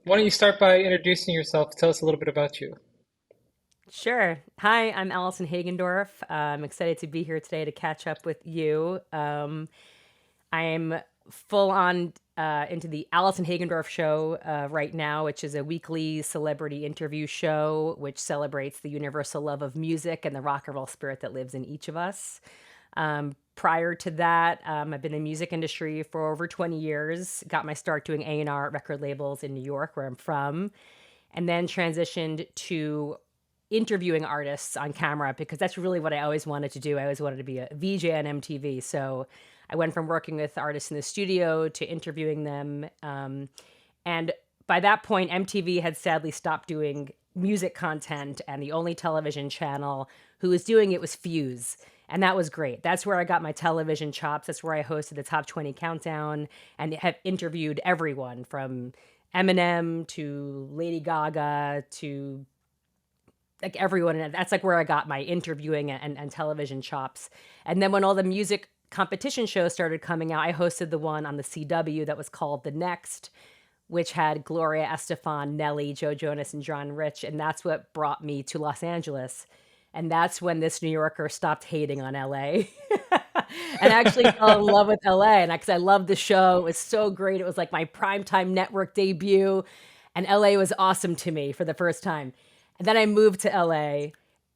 Why don't you start by introducing yourself? Tell us a little bit about you. Sure. Hi, I'm Allison Hagendorf. I'm excited to be here today to catch up with you. I'm full on into the Allison Hagendorf show right now, which is a weekly celebrity interview show which celebrates the universal love of music and the rock and roll spirit that lives in each of us. Prior to that, I've been in the music industry for over 20 years. Got my start doing A&R at record labels in New York, where I'm from, and then transitioned to interviewing artists on camera because that's really what I always wanted to do. I always wanted to be a VJ on MTV. So I went from working with artists in the studio to interviewing them. And by that point, MTV had sadly stopped doing music content, and the only television channel who was doing it was Fuse. And that was great. That's where I got my television chops. That's where I hosted the Top 20 Countdown and have interviewed everyone from Eminem to Lady Gaga to like everyone. And that's like where I got my interviewing and television chops. And then when all the music competition shows started coming out, I hosted the one on the CW that was called The Next, which had Gloria Estefan, Nelly, Joe Jonas, and John Rich. And that's what brought me to Los Angeles. And that's when this New Yorker stopped hating on LA and actually fell in love with LA. And because I loved the show, it was so great. It was like my primetime network debut. And LA was awesome to me for the first time. And then I moved to LA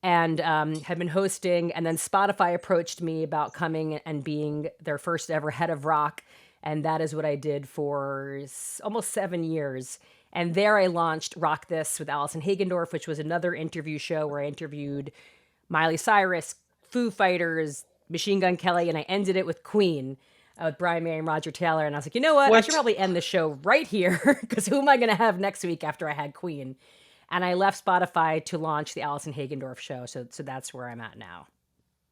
and had been hosting. And then Spotify approached me about coming and being their first ever head of rock. And that is what I did for almost 7 years. And there I launched Rock This with Allison Hagendorf, which was another interview show where I interviewed Miley Cyrus, Foo Fighters, Machine Gun Kelly, and I ended it with Queen with Brian May and Roger Taylor. And I was like, you know what? I should What? probably end the show right here because who am I going to have next week after I had Queen? And I left Spotify to launch the Allison Hagendorf show. So that's where I'm at now.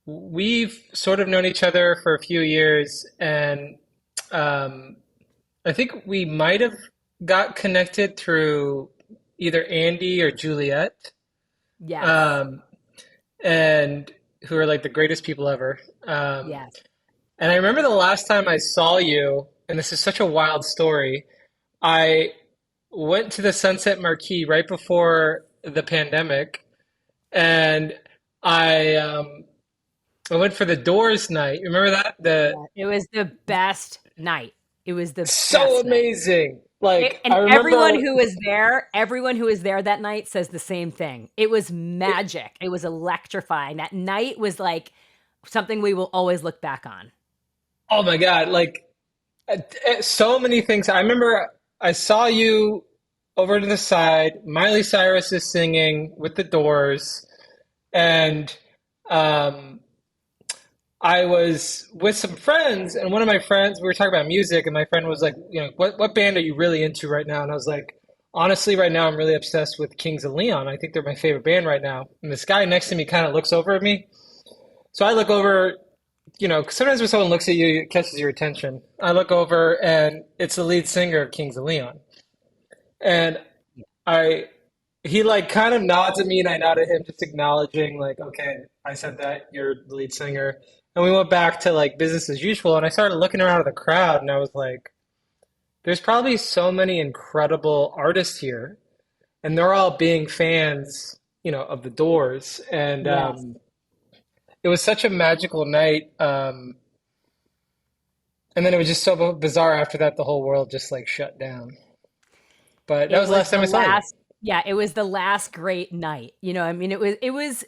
We've sort of known each other for a few years, and um, I think we might have got connected through either Andy or Juliet, Yes. um, and who are like the greatest people ever. Um, Yes. and I remember the last time I saw you, and this is such a wild story. I went to the Sunset Marquee right before the pandemic, and I I went for the Doors night. Remember that? The Yeah. It was the best night. It was the so best night. amazing. Like I And remember, everyone who was there that night says the same thing. It was magic. It was electrifying. That night was like something we will always look back on. oh my God, like so many things. I remember I saw you over to the side. Miley Cyrus is singing with the Doors, and um, I was with some friends, and one of my friends, we were talking about music, and my friend was like, you know, what band are you really into right now? And I was like, honestly, right now I'm really obsessed with Kings of Leon. I think they're my favorite band right now. And this guy next to me kind of looks over at me. So I look over, you know, sometimes when someone looks at you, it catches your attention. I look over, and it's the lead singer of Kings of Leon. And I, he like kind of nods at me, and I nod at him, just acknowledging, like, okay, I said that, you're the lead singer. And we went back to like business as usual. And I started looking around at the crowd, and I was like, there's probably so many incredible artists here, and they're all being fans, you know, of the Doors. And Yes. it was such a magical night. And then it was just so bizarre after that, the whole world just like shut down. But that It was the was last time the I saw you. last Yeah, it was the last great night. I mean, it was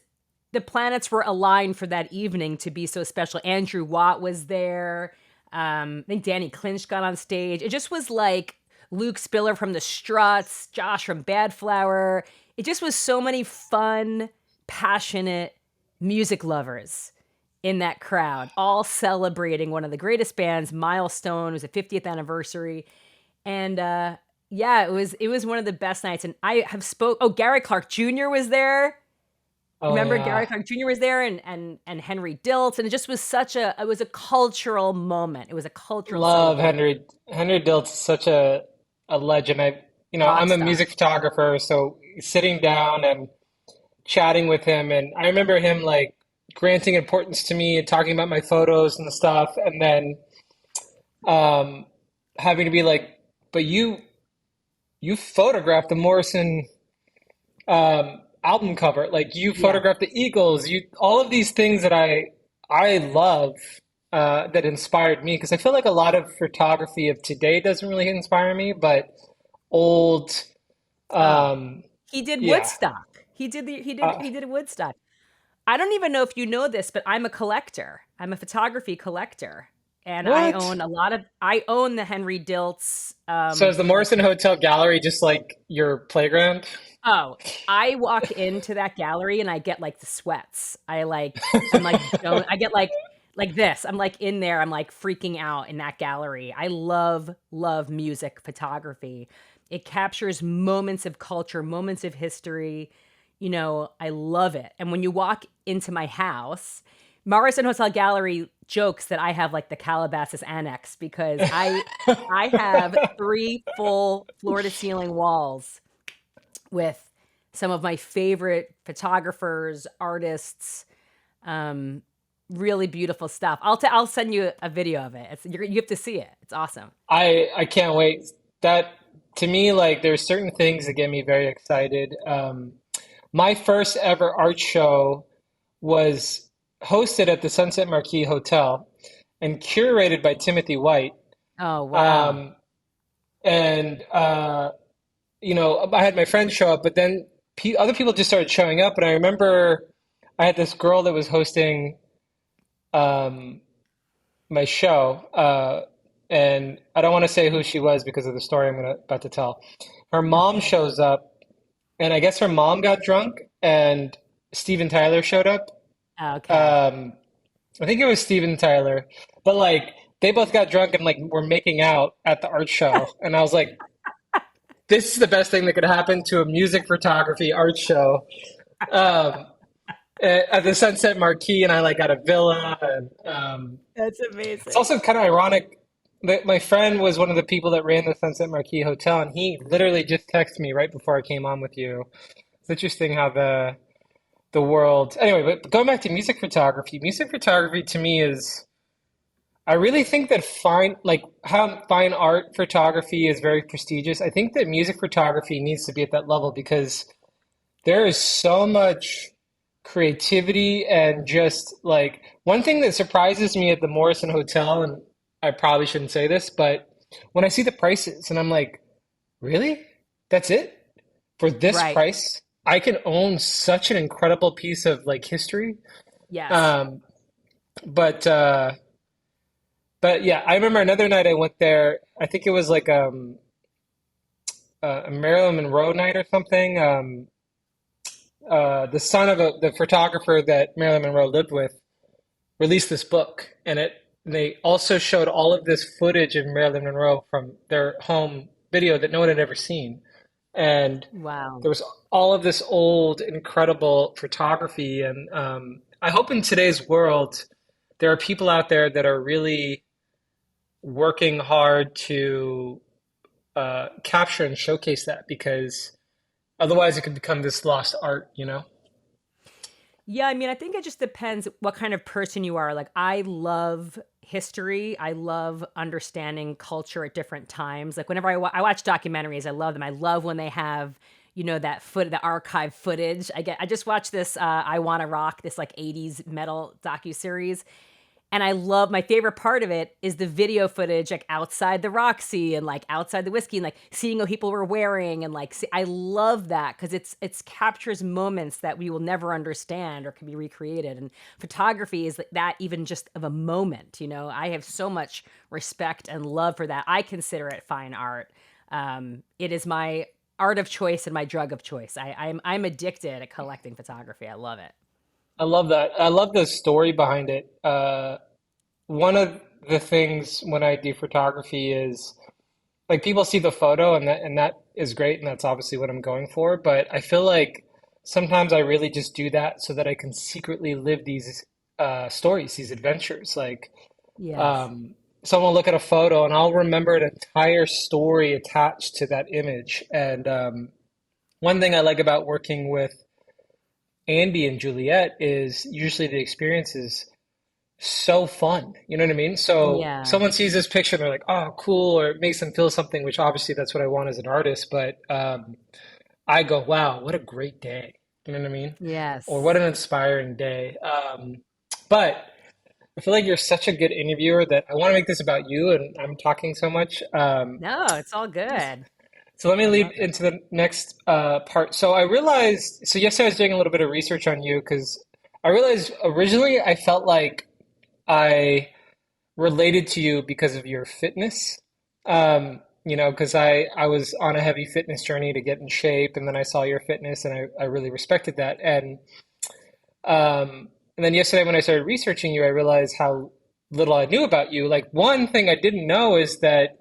the planets were aligned for that evening to be so special. Andrew Watt was there. I think Danny Clinch got on stage. It just was like Luke Spiller from the Struts, Josh from Bad Flower. It just was so many fun, passionate music lovers in that crowd, all celebrating one of the greatest bands, Milestone. It was the 50th anniversary. And yeah, it was one of the best nights. And I have spoke oh, Gary Clark Jr. was there. Oh Remember yeah. Gary Clark Jr. was there, and Henry Diltz, and it just was it was a cultural moment. It was a cultural Love celebration. Henry Diltz is such a legend. Rock I'm a star. music photographer, so sitting down and chatting with him, and I remember him like granting importance to me and talking about my photos and stuff, and then um having to be like, but you photographed the Morrison album cover. Like you Yeah. photographed the Eagles. You all of these things that I love that inspired me because I feel like a lot of photography of today doesn't really inspire me, but old, Oh, um, he did yeah. Woodstock. He did the Uh, he did Woodstock. I don't even know if you know this, but I'm a collector. I'm a photography collector, and what? I own the Henry Diltz. So is the Like, Morrison Hotel Gallery just like your playground? oh, I walk into that gallery and I get like the sweats. I'm like don't I get like this. I'm like in there. I'm like freaking out in that gallery. I love music photography. It captures moments of culture, moments of history. I love it. And when you walk into my house, Morrison Hotel Gallery jokes that I have like the Calabasas Annex because I have three full floor to ceiling walls with some of my favorite photographers, artists, um, really beautiful stuff. I'll send you a video of it. You have to see it. It's awesome. I can't wait. That to me, like there's certain things that get me very excited. My first ever art show was hosted at the Sunset Marquis Hotel and curated by Timothy White. Oh wow. Um, and I had my friends show up, but then other people just started showing up. And I remember I had this girl that was hosting um, my show, and I don't want to say who she was because of the story about to tell. Her mom Okay. shows up, and I guess her mom got drunk, and Steven Tyler showed up. Okay. Um, I think it was Steven Tyler, but like they both got drunk and like were making out at the art show, and I was like, this is the best thing that could happen to a music photography art show. Um, at the Sunset Marquee, and I like got a villa, and That's it's amazing. also kind of ironic that my friend was one of the people that ran the Sunset Marquee Hotel, and he literally just texted me right before I came on with you. It's interesting how the world. Anyway, but going back to music photography to me is. I really think that how fine art photography is very prestigious. I think that music photography needs to be at that level because there is so much creativity and just like one thing that surprises me at the Morrison Hotel, and I probably shouldn't say this, but when I see the prices and I'm like, really? That's it? For this Right. price, I can own such an incredible piece of like history. Yes. Um, but but yeah, I remember another night I went there. I think it was like a Marilyn Monroe night or something. The son of the photographer that Marilyn Monroe lived with released this book, and they also showed all of this footage of Marilyn Monroe from their home video that no one had ever seen, and Wow. there was all of this old, incredible photography. And I hope in today's world there are people out there that are really working hard to capture and showcase that because otherwise it could become this lost art, you know? Yeah, I mean, I think it just depends what kind of person you are. Like, I love history. I love understanding culture at different times. Like, whenever I watch documentaries, I love them. I love when they have, the archive footage. I just watched this, I Wanna Rock, this like 80s metal docuseries. And I love my favorite part of it is the video footage, like outside the Roxy and like outside the whiskey and like seeing what people were wearing and like I love that because it's captures moments that we will never understand or can be recreated. And photography is like that even just of a moment. I have so much respect and love for that. I consider it fine art. It is my art of choice and my drug of choice. I'm addicted at collecting photography. I love it. I love that. I love the story behind it. One of the things when I do photography is like people see the photo and that is great and that's obviously what I'm going for, but I feel like sometimes I really just do that so that I can secretly live these stories, these adventures. Like Yes. um, someone will look at a photo and I'll remember an entire story attached to that image. And one thing I like about working with Andy and Juliet is usually the experiences. so fun. You know what I mean? So Yeah. someone sees this picture and they're like, oh, cool, or it makes them feel something, which obviously that's what I want as an artist. But I go, wow, what a great day. You know what I mean? Or what Yes. an inspiring day. But I feel like you're such a good interviewer that I want to make this about you, and I'm talking so much. No, it's all good. So let me I lead love it. into the next part. So I realized, so yesterday I was doing a little bit of research on you because I realized originally I felt like I related to you because of your fitness. Because I was on a heavy fitness journey to get in shape, and then I saw your fitness, and I really respected that. And then yesterday when I started researching you, I realized how little I knew about you. Like one thing I didn't know is that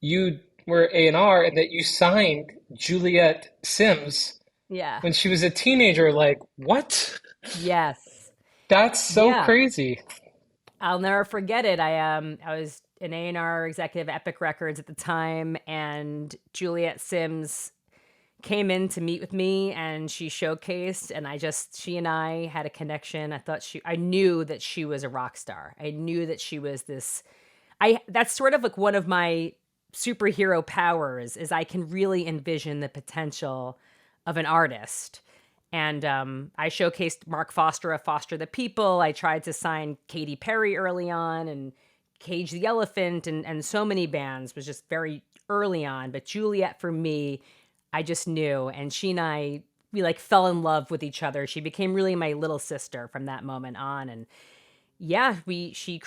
you were A&R and that you signed Juliet Sims Yeah. when she was a teenager. Like, what? Yes. That's so Yeah. crazy. I'll never forget it. I was an A&R executive at Epic Records at the time, and Juliet Sims came in to meet with me, and she showcased, and she and I had a connection. I knew that she was a rock star. I knew that she was this that's sort of like one of my superhero powers is I can really envision the potential of an artist. And I showcased Mark Foster of Foster the People. I tried to sign Katy Perry early on and Cage the Elephant and so many bands was just very early on. But Juliet for me, I just knew. And she and we like fell in love with each other. She became really my little sister from that moment on. And yeah, she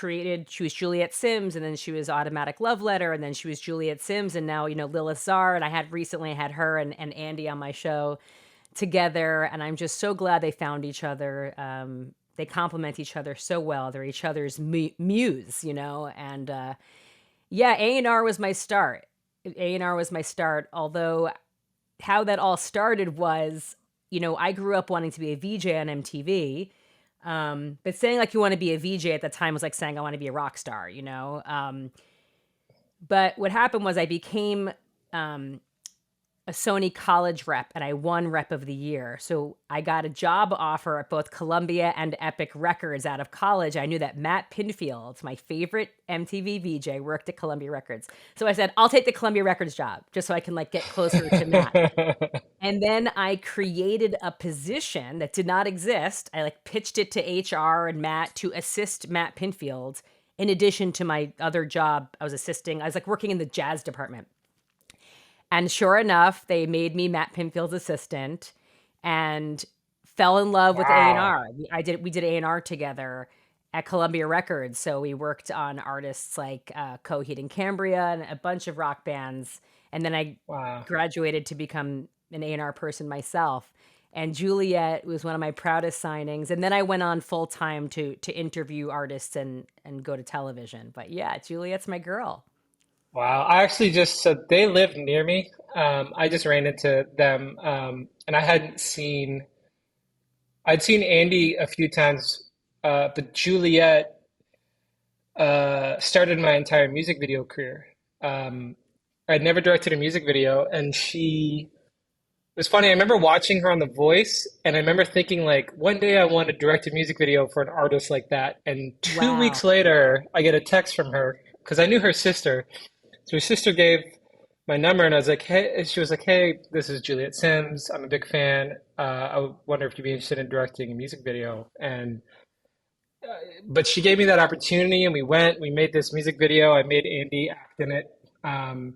was Juliet Sims and then she was Automatic Love Letter and then she was Juliet Sims and now, Lilith Czar. And I had recently had her and Andy on my show together. And I'm just so glad they found each other. They complement each other so well. They're each other's muse, and yeah, A&R was my start. A&R was my start. Although how that all started was, I grew up wanting to be a VJ on MTV. But saying like you want to be a VJ at the time was like saying I want to be a rock star. But what happened was I became um, a Sony college rep and I won rep of the year. So I got a job offer at both Columbia and Epic Records out of college. I knew that Matt Pinfield, my favorite MTV VJ, worked at Columbia Records. So I said, I'll take the Columbia Records job just so I can like get closer to Matt. And then I created a position that did not exist. I like pitched it to HR and Matt to assist Matt Pinfield in addition to my other job. I was like working in the jazz department. And sure enough, they made me Matt Pinfield's assistant and fell in love with Wow. A&R. We did A&R together at Columbia Records. So we worked on artists like Coheed and Cambria and a bunch of rock bands. And then I Wow. graduated to become an A&R person myself. And Juliet was one of my proudest signings. And then I went on full time to interview artists and go to television. But yeah, Juliet's my girl. Wow. I actually just, so they live near me. I just ran into them, and I'd seen Andy a few times, but Juliet started my entire music video career. Um, I'd never directed a music video, and it was funny. I remember watching her on The Voice, and I remember thinking, like, one day I want to direct a music video for an artist like that. And 2 weeks Wow. later, I get a text from her because I knew her sister. So her sister gave my number, and I was like, "Hey," and she was like, "Hey, this is Juliet Sims. I'm a big fan. I wonder if you'd be interested in directing a music video." And but she gave me that opportunity, and we made this music video. I made Andy act in it. Um,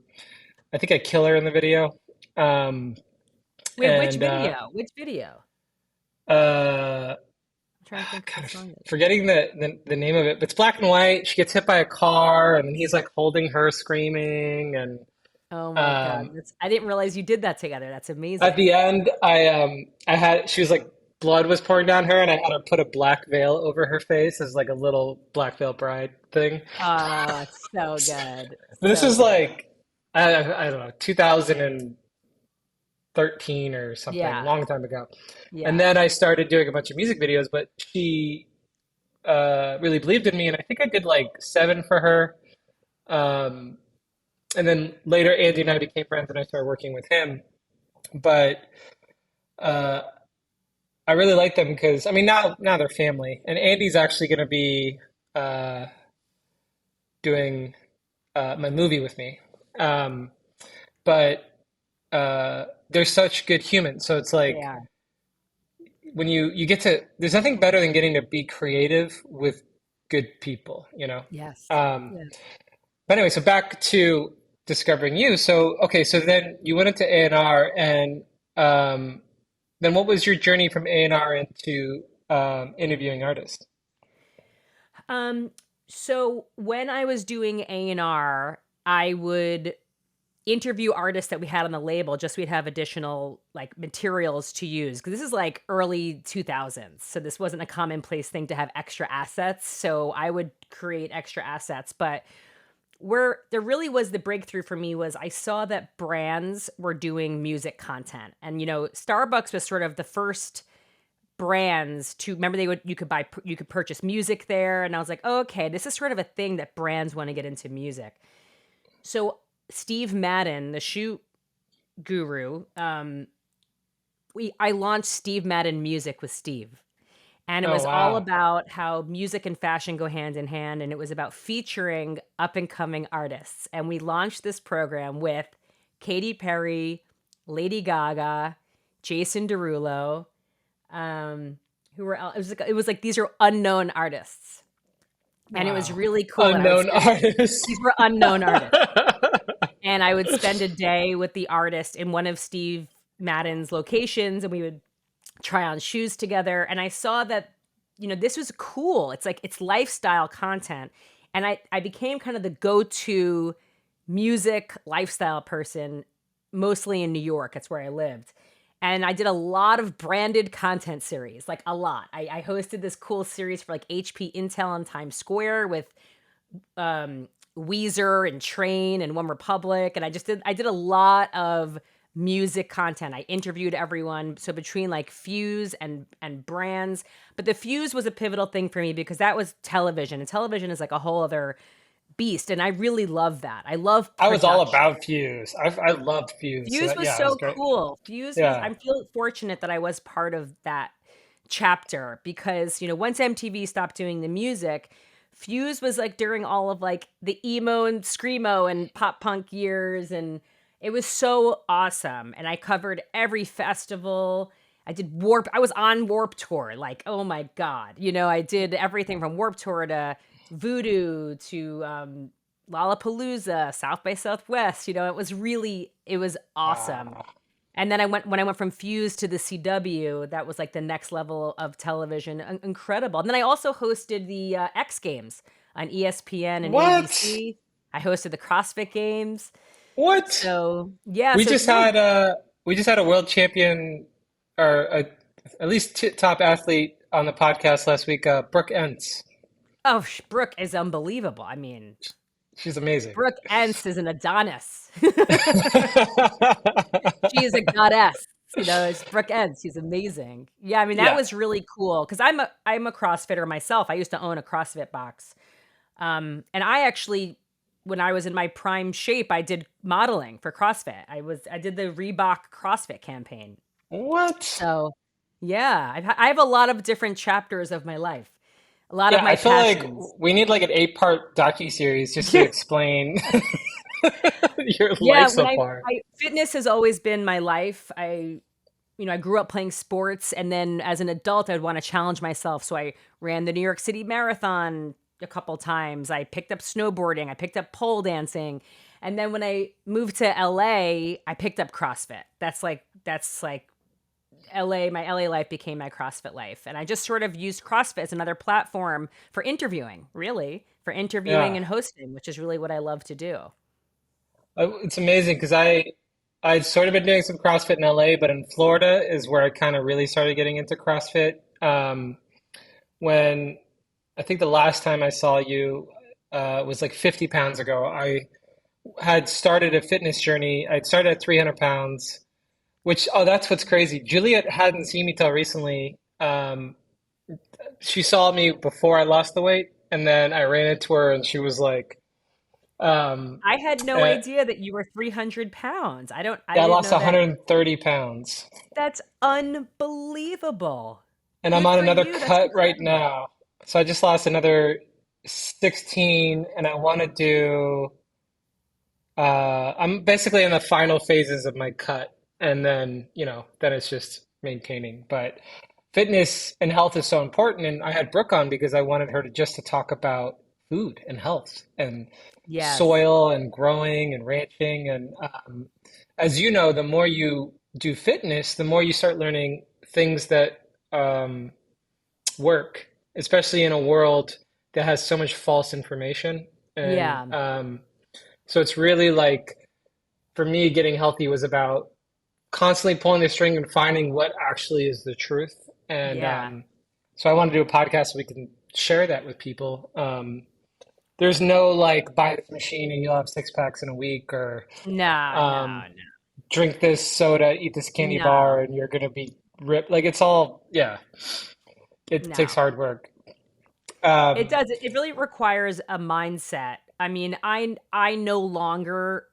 I think I kill her in the video. Um, Wait, which and video? Which video? uh, I'm trying to think of God, what I'm song it is. forgetting the name of it, but it's black and white. She gets hit by a car, and then he's like holding her, screaming, and Oh my God. um, I didn't realize you did that together. That's at amazing. the end, I had she was like blood was pouring down her, and I had her put a black veil over her face as like a little black veil bride thing. Oh, it's so good. But this So was good. like I don't know, 2013 or something, Yeah. long time ago. And Yeah. then I started doing a bunch of music videos, but she really believed in me, and I think I did like seven for her. Um, and then later, Andy and I became friends, and I started working with him. But uh, I really like them because I mean now they're family, and Andy's actually going to be uh, doing my movie with me. Um, but they're such good humans, so it's They like are. when you get to there's nothing better than getting to be creative with good people, you know. Yes. Um, Yeah. but anyway, so back to discovering you. So okay, so then you went into A&R, and um, then what was your journey from A&R into interviewing artists? Um, so when I was doing A&R, I would interview artists that we had on the label just so we'd have additional like materials to use because this is like early 2000s, so this wasn't a commonplace thing to have extra assets, so I would create extra assets. But where there really was the breakthrough for me was I saw that brands were doing music content, and Starbucks was sort of the first brands to remember. You could purchase music there, and I was like, oh, okay, this is sort of a thing that brands want to get into music. So Steve Madden, the shoe guru, we I launched Steve Madden Music with Steve. And it Oh was all wow. about how music and fashion go hand in hand. And it was about featuring up and coming artists. And we launched this program with Katy Perry, Lady Gaga, Jason Derulo, who were, it was like these are unknown artists. And it was Wow. really cool. And I would Unknown spend, artist. these were unknown artists. And I would spend a day with the artist in one of Steve Madden's locations, and we would try on shoes together. And I saw that, this was cool. It's like it's lifestyle content. And I became kind of the go-to music lifestyle person, mostly in New York. That's where I lived. And I did a lot of branded content series, like a lot. I hosted this cool series for like HP Intel on Times Square with Weezer and Train and One Republic, and I did a lot of music content. I interviewed everyone. So between like Fuse and brands, but the Fuse was a pivotal thing for me because that was television, and television is like a whole other beast, and I really love that. I love I was all production. about Fuse. I loved Fuse. So Fuse that was yeah, it was so great. cool. Fuse was Yeah. I feel fortunate that I was part of that chapter because, once MTV stopped doing the music, Fuse was like during all of like the emo and screamo and pop punk years, and it was so awesome. And I covered every festival. I did Warp. I was on Warp Tour. Like, oh my God. I did everything from Warp Tour to Voodoo to Lollapalooza, South by Southwest. It was awesome. Wow. And then when I went from Fuse to the CW, that was like the next level of television. Incredible. And then I also hosted the X Games on ESPN and What? ABC. I hosted the CrossFit Games. What? So yeah, We so it's just really had a world champion or at least top athlete on the podcast last week, Brooke Ents. oh, Brooke is unbelievable. I mean, She's amazing. Brooke Ence is an Adonis. She is a goddess. It's Brooke Ence. She's amazing. Yeah, I mean that Yeah. was really cool because I'm a CrossFitter myself. I used to own a CrossFit box. And I actually, when I was in my prime shape, I did modeling for CrossFit. I did the Reebok CrossFit campaign. What? So, yeah, I have a lot of different chapters of my life, a lot of Yeah, my I feel like passions. we need like an 8-part docu-series just to explain your Yeah, life when so I, far. I fitness has always been my life. I grew up playing sports, and then as an adult, I'd want to challenge myself. So I ran the New York City Marathon a couple times. I picked up snowboarding. I picked up pole dancing. And then when I moved to LA, I picked up CrossFit. That's like LA, my LA life became my CrossFit life. And I just sort of used CrossFit as another platform for interviewing, really, for interviewing Yeah. and hosting, which is really what I love to do. It's amazing because I'd sort of been doing some CrossFit in LA, but in Florida is where I kind of really started getting into CrossFit. When I think the last time I saw you was like 50 pounds ago. I had started a fitness journey. I'd started at 300 pounds, which, oh, that's what's crazy. Juliet hadn't seen me till recently. She saw me before I lost the weight, and then I ran into her, and she was like, Um, I had no uh, idea that you were 300 pounds. I yeah, I didn't lost know that. 130 pounds, That's unbelievable. and I'm Good on for another you. That's cut right incredible. now. So I just lost another 16, and I want to do. I'm basically in the final phases of my cut, and then then it's just maintaining. But fitness and health is so important, and I had Brooke on because I wanted her to just to talk about food and health and Yes. soil and growing and ranching. And as you know, the more you do fitness, the more you start learning things that um, work, especially in a world that has so much false information. And Yeah. so it's really like for me, getting healthy was about constantly pulling the string and finding what actually is the truth. And Yeah. so I want to do a podcast so we can share that with people. There's no like buy this machine and you'll have six packs in a week, or No, um, no, drink this soda, eat this candy bar, no, and you're gonna be ripped. Like it's all, yeah, it takes no. hard work. It Um, does. It really requires a mindset. I mean, I no longer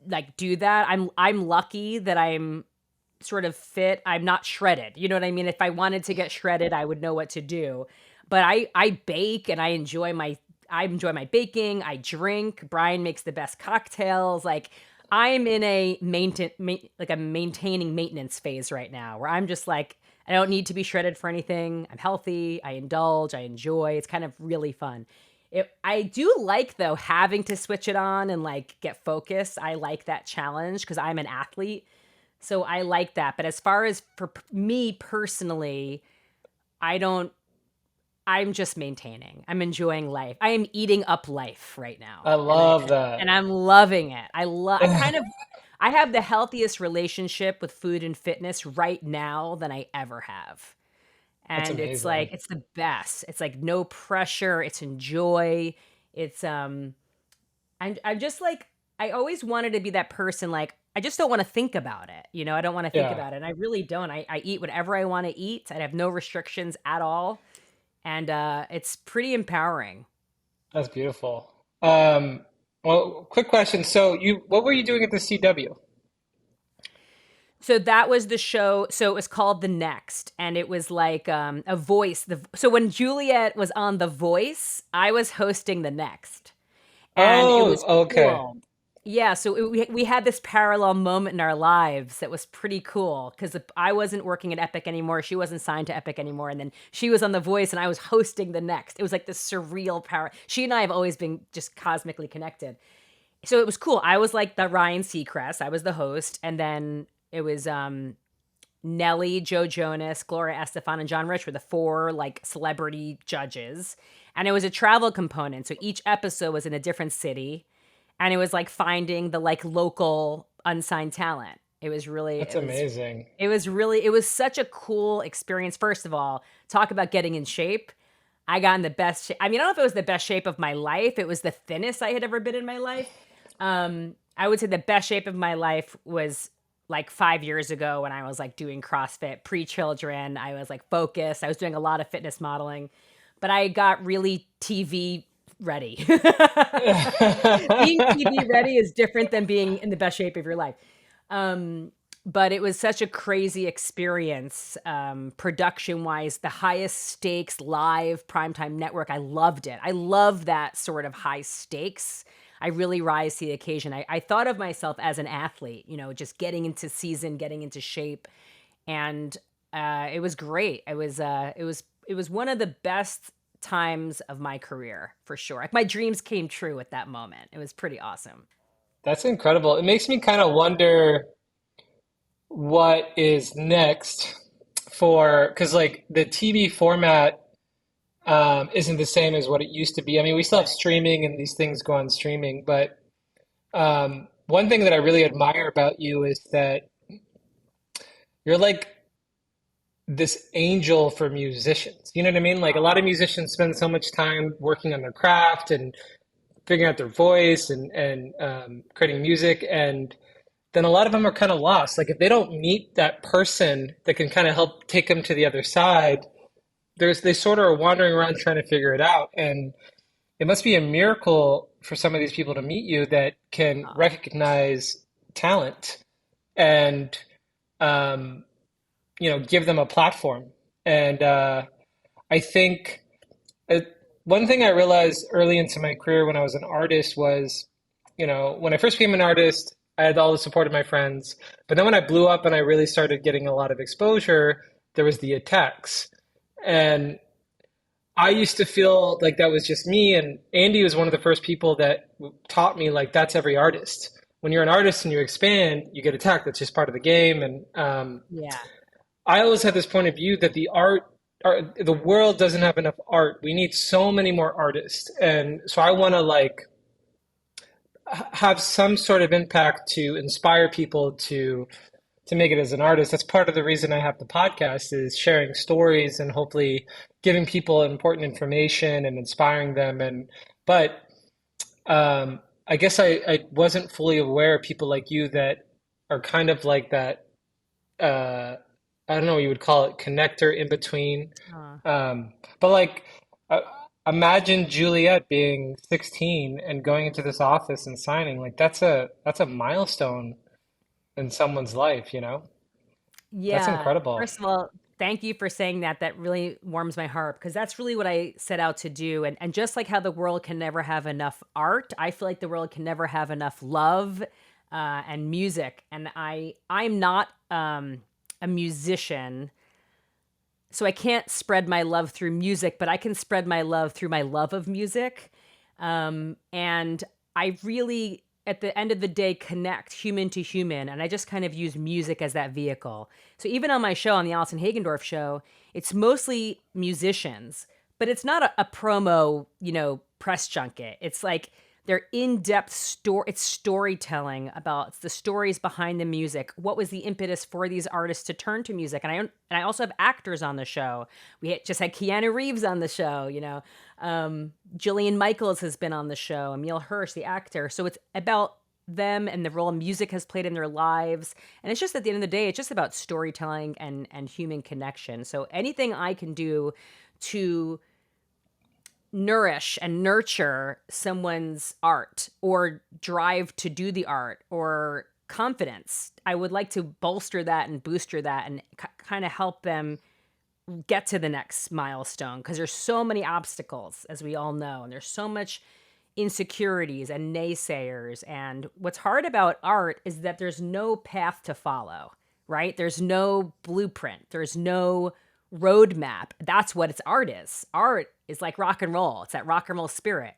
like do that. I'm lucky that I'm sort of fit. I'm not shredded. You know what I mean? If I wanted to get shredded, I would know what to do. But I bake and I enjoy my baking. I drink. Brian makes the best cocktails. Like I'm in a like a maintaining maintenance phase right now where I'm just like I don't need to be shredded for anything. I'm healthy. I indulge. I enjoy. It's kind of really fun. I do like though having to switch it on and like get focused. I like that challenge because I'm an athlete, so I like that. But as far as for me personally, I don't. I'm just maintaining. I'm enjoying life. I am eating up life right now, I and love that. I'm loving it. I kind of. I have the healthiest relationship with food and fitness right now than I ever have. That's And it's like amazing. it's the best. It's like no pressure, it's enjoy. It's I'm just like I always wanted to be that person like I just don't want to think about it. You know, I don't want to think Yeah, about it. And I really don't. I eat whatever I want to eat. I have no restrictions at all. And it's pretty empowering. that's beautiful. Um, well, quick question. So what were you doing at the CW? So that was the show. So it was called The Next, and it was like a voice. So when Juliet was on The Voice, I was hosting The Next, and it Oh, was okay. cool. Yeah, so we had this parallel moment in our lives that was pretty cool because I wasn't working at Epic anymore. She wasn't signed to Epic anymore. And then she was on The Voice and I was hosting The Next. It was like this surreal power. She and I have always been just cosmically connected. So it was cool. I was like the Ryan Seacrest. I was the host. And then it was Nelly, Joe Jonas, Gloria Estefan, and John Rich were the four like celebrity judges. And it was a travel component. So each episode was in a different city. And it was like finding the like local unsigned talent. It was really, That's amazing. it was such a cool experience. First of all, talk about getting in shape. I got in the best shape. I mean, I don't know if it was the best shape of my life. It was the thinnest I had ever been in my life. I would say the best shape of my life was like 5 years ago when I was like doing CrossFit pre-children. I was like focused. I was doing a lot of fitness modeling, but I got really TV ready. Being TV ready is different than being in the best shape of your life. Um, but it was such a crazy experience, production wise, the highest stakes live primetime network. I loved it. I love that sort of high stakes. I really rise to the occasion. I thought of myself as an athlete, you know, just getting into season, getting into shape. And it was great. It was one of the best times of my career for sure. Like my dreams came true at that moment. It was pretty awesome. That's incredible. It makes me kind of wonder what is next for, because like the TV format isn't the same as what it used to be. I mean, we still have streaming and these things go on streaming, but one thing that I really admire about you is that you're like this angel for musicians. You know what I mean? Like a lot of musicians spend so much time working on their craft and figuring out their voice and creating music, and then a lot of them are kind of lost. Like if they don't meet that person that can kind of help take them to the other side, they sort of are wandering around trying to figure it out. And it must be a miracle for some of these people to meet you that can Uh, recognize talent and um, give them a platform. And I think one thing I realized early into my career when I was an artist was, when I first became an artist, I had all the support of my friends. But then when I blew up and I really started getting a lot of exposure, there was the attacks. And I used to feel like that was just me. And Andy was one of the first people that taught me, like, that's every artist. When you're an artist and you expand, you get attacked. That's just part of the game. And yeah. I always had this point of view that the world doesn't have enough art. We need so many more artists, and so I want to like have some sort of impact to inspire people to make it as an artist. That's part of the reason I have the podcast is sharing stories and hopefully giving people important information and inspiring them. But I guess I wasn't fully aware of people like you that are kind of like that uh, I don't know what you would call it, connector in between. Uh, But like, uh, imagine Juliet being 16 and going into this office and signing. Like that's a milestone in someone's life, you know? That's yeah. incredible. First of all, thank you for saying that. That really warms my heart because that's really what I set out to do. And just like how the world can never have enough art, I feel like the world can never have enough love and music. And I'm not a musician, so I can't spread my love through music, but I can spread my love through my love of music. And I really, at the end of the day, connect human to human. And I just kind of use music as that vehicle. So even on my show, on the Allison Hagendorf show, it's mostly musicians, but it's not a promo, press junket. It's like they're in-depth story. It's storytelling about it's the stories behind the music. What was the impetus for these artists to turn to music? And I also have actors on the show. Just had Keanu Reeves on the show. Jillian Michaels has been on the show. Emil Hirsch, the actor. So it's about them and the role music has played in their lives. And it's just at the end of the day, it's just about storytelling and human connection. So anything I can do to nourish and nurture someone's art or drive to do the art or confidence, I would like to bolster that and booster that and kind of help them get to the next milestone because there's so many obstacles, as we all know, and there's so much insecurities and naysayers. And what's hard about art is that there's no path to follow, right? There's no blueprint, there's no roadmap. That's what art is. Art is like rock and roll, it's that rock and roll spirit.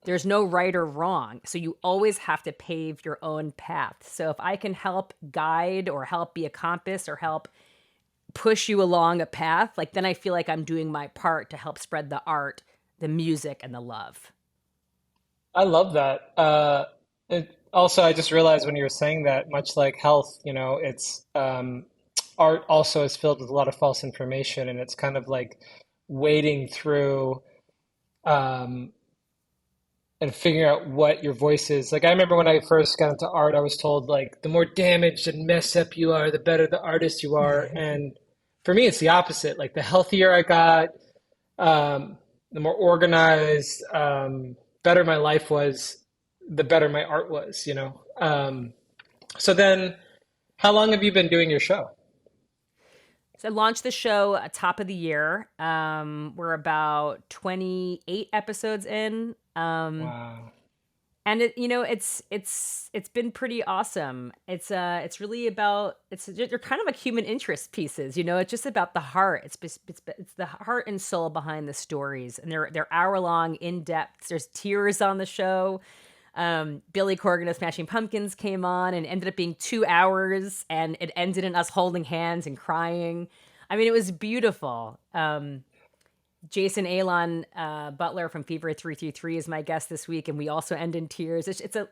There's no right or wrong. So you always have to pave your own path. So if I can help guide or help be a compass or help push you along a path, like then I feel like I'm doing my part to help spread the art, the music, and the love. I love that. Also, I just realized when you were saying that, much like health, it's art also is filled with a lot of false information, and it's kind of like wading through um, and figuring out what your voice is. Like I remember when I first got into art, I was told like the more damaged and messed up you are, the better the artist you are. And for me, it's the opposite. Like the healthier I got, the more organized, better my life was, the better my art was. So then, how long have you been doing your show? So I launched the show at top of the year. We're about 28 episodes in. Wow. And it's been pretty awesome. It's really about they're kind of like human interest pieces. It's just about the heart. It's the heart and soul behind the stories, and they're hour long, in depth. There's tears on the show. Billy Corgan of Smashing Pumpkins came on and ended up being 2 hours, and it ended in us holding hands and crying. I mean, it was beautiful. Jason Alon Butler from Fever 333 is my guest this week, and we also end in tears.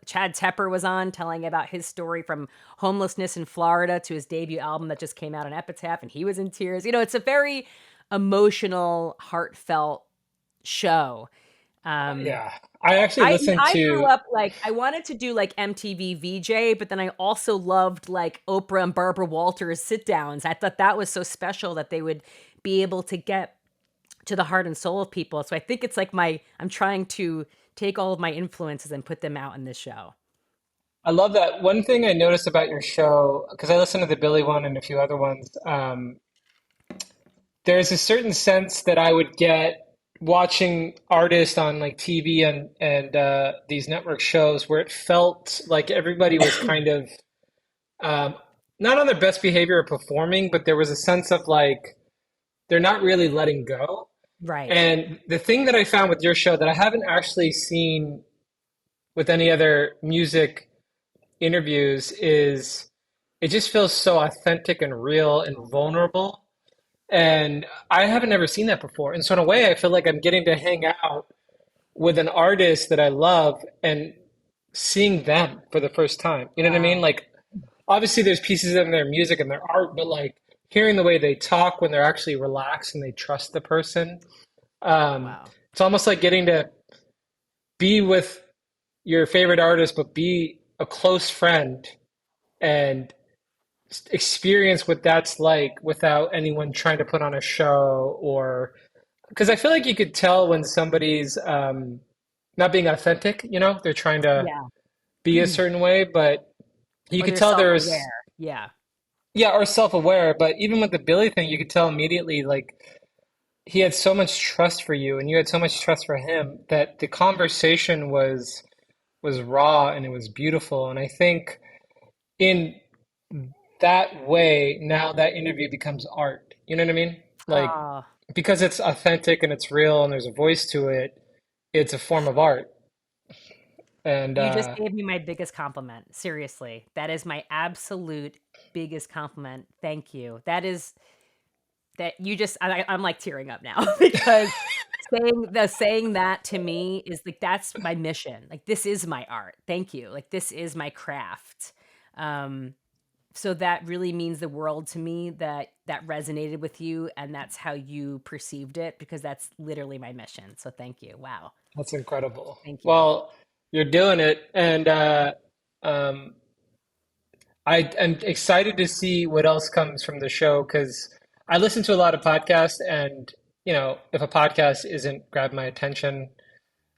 Chad Tepper was on telling about his story from homelessness in Florida to his debut album that just came out on Epitaph, and he was in tears. It's a very emotional, heartfelt show. Um, Yeah. I actually I listened I grew to, up like I wanted to do like MTV VJ, but then I also loved like Oprah and Barbara Walters sit downs. I thought that was so special that they would be able to get to the heart and soul of people. So I think it's like I'm trying to take all of my influences and put them out in this show. I love that. One thing I noticed about your show, because I listened to the Billy one and a few other ones, there's a certain sense that I would get watching artists on like TV and these network shows where it felt like everybody was kind of um, not on their best behavior or performing, but there was a sense of like they're not really letting go. Right. And the thing that I found with your show that I haven't actually seen with any other music interviews is it just feels so authentic and real and vulnerable. And I haven't ever seen that before. And so in a way, I feel like I'm getting to hang out with an artist that I love and seeing them for the first time. You know what I mean? Wow. Like obviously there's pieces in their music and their art, but like hearing the way they talk when they're actually relaxed and they trust the person. Um, Wow. it's almost like getting to be with your favorite artist, but be a close friend and experience what that's like without anyone trying to put on a show or because I feel like you could tell when somebody's not being authentic, you know, they're trying to Yeah. be a certain way, but you Or could they're tell there's, self-aware. Yeah. yeah, or self-aware, but even with the Billy thing, you could tell immediately, like, he had so much trust for you and you had so much trust for him that the conversation was raw and it was beautiful. And I think in that way, now that interview becomes art. You know what I mean? Like, Oh, because it's authentic and it's real and there's a voice to it, it's a form of art. And you just gave me my biggest compliment. Seriously. That is my absolute biggest compliment. Thank you. That you just I'm like tearing up now because saying that to me is like that's my mission. Like this is my art. Thank you. Like this is my craft. Um so that really means the world to me that that resonated with you and that's how you perceived it because that's literally my mission. So thank you. Wow. that's incredible. Thank you. Well, you're doing it. And um, I am excited to see what else comes from the show because I listen to a lot of podcasts, and you know, if a podcast isn't grabbing my attention,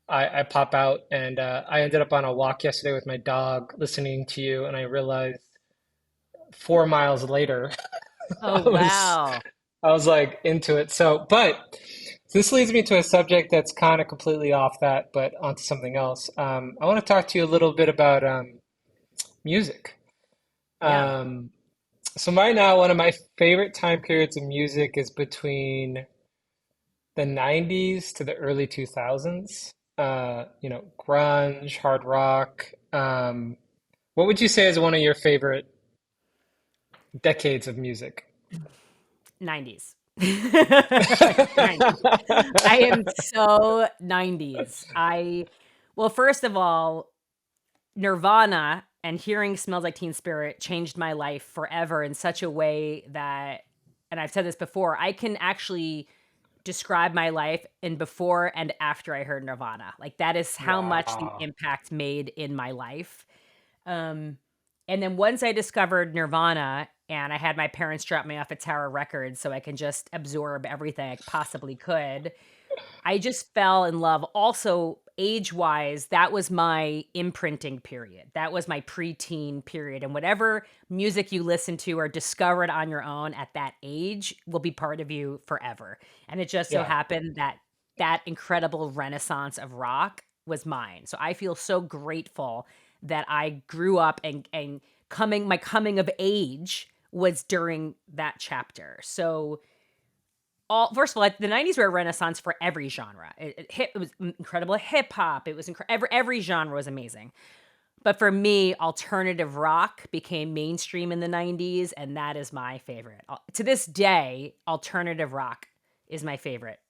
I pop out. And I ended up on a walk yesterday with my dog, listening to you, and I realized 4 miles later, Oh, I was wow. I was like into it. So, but this leads me to a subject that's kind of completely off that, but onto something else. I want to talk to you a little bit about music. Yeah. Um, So right now, one of my favorite time periods of music is between the 90s to the early 2000s. You know, grunge, hard rock. What would you say is one of your favorite decades of music? 90s. 90s. I am so 90s. Well, first of all, Nirvana and hearing Smells Like Teen Spirit changed my life forever in such a way that, and I've said this before, I can actually describe my life in before and after I heard Nirvana. Like that is how much the Wow. impact made in my life. Um, and then once I discovered Nirvana and I had my parents drop me off at Tower Records so I can just absorb everything I possibly could, I just fell in love. Also, age wise, that was my imprinting period. That was my preteen period. And whatever music you listen to or discovered on your own at that age will be part of you forever. And it just so Yeah. happened that that incredible renaissance of rock was mine. So I feel so grateful that I grew up and my coming of age was during that chapter. So all first of all, like the 90s were a renaissance for every genre. It was incredible hip hop. It was every genre was amazing. But for me, alternative rock became mainstream in the 90s, and that is my favorite. To this day, alternative rock is my favorite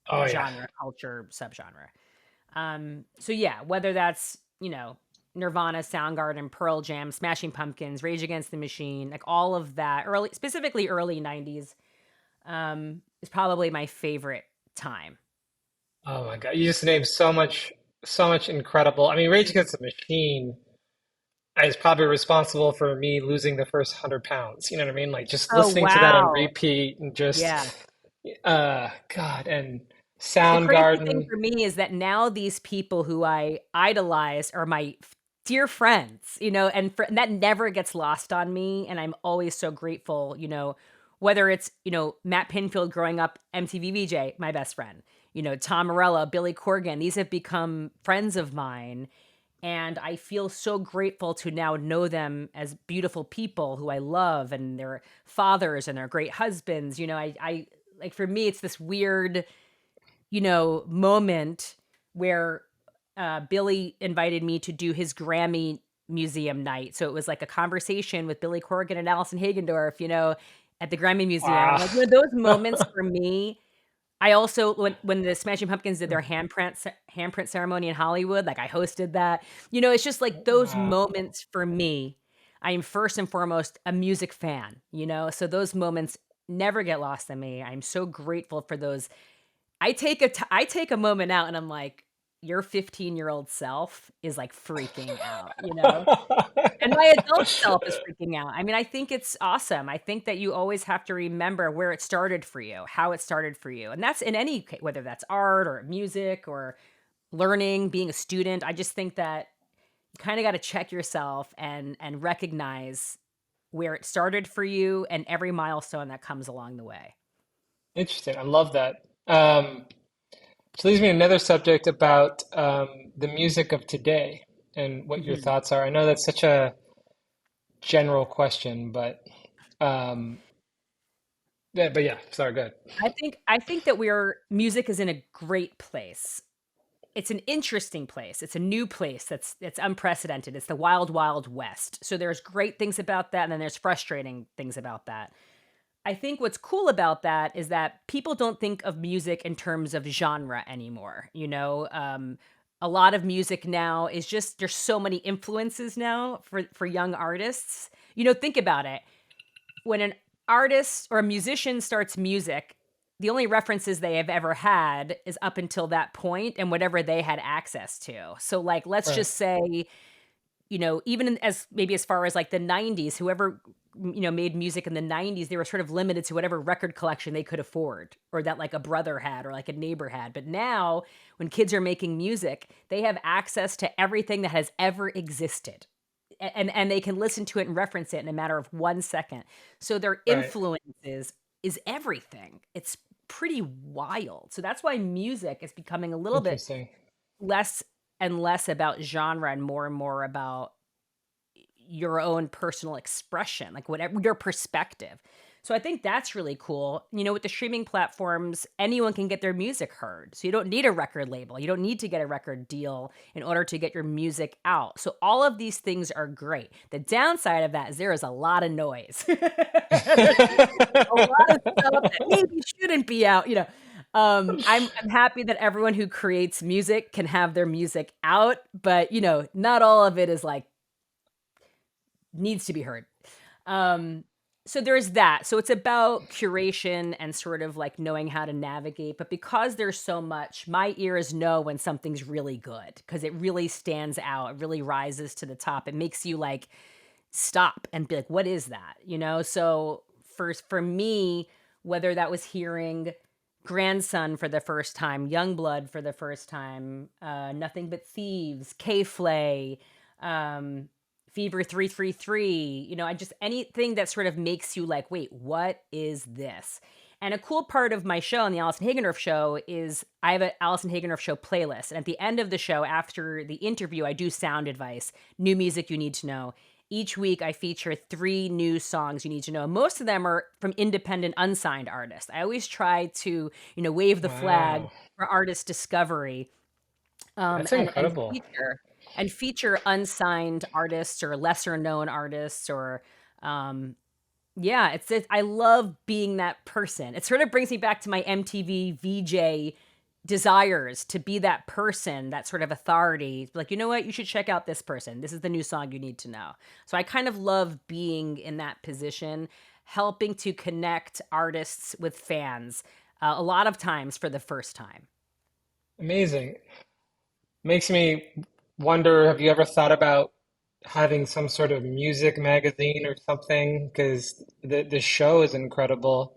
Oh yeah. genre, culture, subgenre. So yeah, whether that's, Nirvana, Soundgarden, Pearl Jam, Smashing Pumpkins, Rage Against the Machine, like all of that, specifically early 90s, is probably my favorite time. Oh my God. You just named so much incredible. I mean, Rage Against the Machine is probably responsible for me losing the first 100 pounds. You know what I mean? Like just Oh, listening to that on wow. repeat and just Yeah. God, and The crazy thing Soundgarden. for me is that now these people who I idolize are my dear friends, and that never gets lost on me. And I'm always so grateful, whether it's, Matt Pinfield growing up, MTV VJ, my best friend, Tom Morello, Billy Corgan, these have become friends of mine. And I feel so grateful to now know them as beautiful people who I love and their fathers and their great husbands. I like for me, it's this weird moment where Billy invited me to do his Grammy museum night. So it was like a conversation with Billy Corgan and Allison Hagendorf, at the Grammy Museum. And Wow. like one of those moments for me. I also when the Smashing Pumpkins did their handprint ceremony in Hollywood, like I hosted that. It's just like those Wow. moments for me. I am first and foremost a music fan, so those moments never get lost on me. I'm so grateful for those. I take a moment out and I'm like, your 15-year-old self is like freaking out. And my adult self is freaking out. I mean, I think it's awesome. I think that you always have to remember where it started for you, how it started for you. And that's in any case, whether that's art or music or learning, being a student. I just think that you kind of got to check yourself and recognize where it started for you and every milestone that comes along the way. Interesting. I love that. Which leads me to another subject about the music of today and what your Mhm. thoughts are. I know that's such a general question, but um, yeah, but yeah, sorry, good. I think that we're music is in a great place. It's an interesting place. It's a new place that's unprecedented. It's the wild, wild west. So there's great things about that, and then there's frustrating things about that. I think what's cool about that is that people don't think of music in terms of genre anymore. A lot of music now is just there's so many influences now for young artists. Think about it when an artist or a musician starts music, the only references they have ever had is up until that point and whatever they had access to. So, like, let's Right, just say, even as maybe as far as like the 90s, whoever, made music in the 90s, they were sort of limited to whatever record collection they could afford or that like a brother had or like a neighbor had. But now, when kids are making music, they have access to everything that has ever existed and they can listen to it and reference it in a matter of 1 second. So their right. influences is everything. It's pretty wild. So that's why music is becoming a little bit Interesting. less and less about genre and more about your own personal expression, like whatever your perspective. So I think that's really cool. With the streaming platforms, anyone can get their music heard. So you don't need a record label. You don't need to get a record deal in order to get your music out. So all of these things are great. The downside of that is there is a lot of noise. There's a lot of stuff that maybe shouldn't be out. I'm happy that everyone who creates music can have their music out, but not all of it is like needs to be heard. Um, so there's that. So it's about curation and sort of like knowing how to navigate. But because there's so much, my ears know when something's really good because it really stands out. It really rises to the top. It makes you like stop and be like, what is that? So for me, whether that was hearing Grandson for the first time, Youngblood for the first time, Nothing But Thieves, K-Flay, um, Fever 333, I just anything that sort of makes you like, wait, what is this? And a cool part of my show on the Allison Hagendorf show is I have an Allison Hagendorf show playlist. And at the end of the show, after the interview, I do sound advice, new music you need to know. Each week, I feature 3 new songs you need to know. Most of them are from independent, unsigned artists. I always try to, wave the flag Wow. for artist discovery, um, That's and and incredible. feature and feature unsigned artists or lesser known artists or um, yeah, I love being that person. It sort of brings me back to my MTV VJ desires to be that person, that sort of authority. Like, you know what? You should check out this person. This is the new song you need to know. So I kind of love being in that position, helping to connect artists with fans, a lot of times for the first time. Amazing. Makes me wonder, have you ever thought about having some sort of music magazine or something? Because the show is incredible.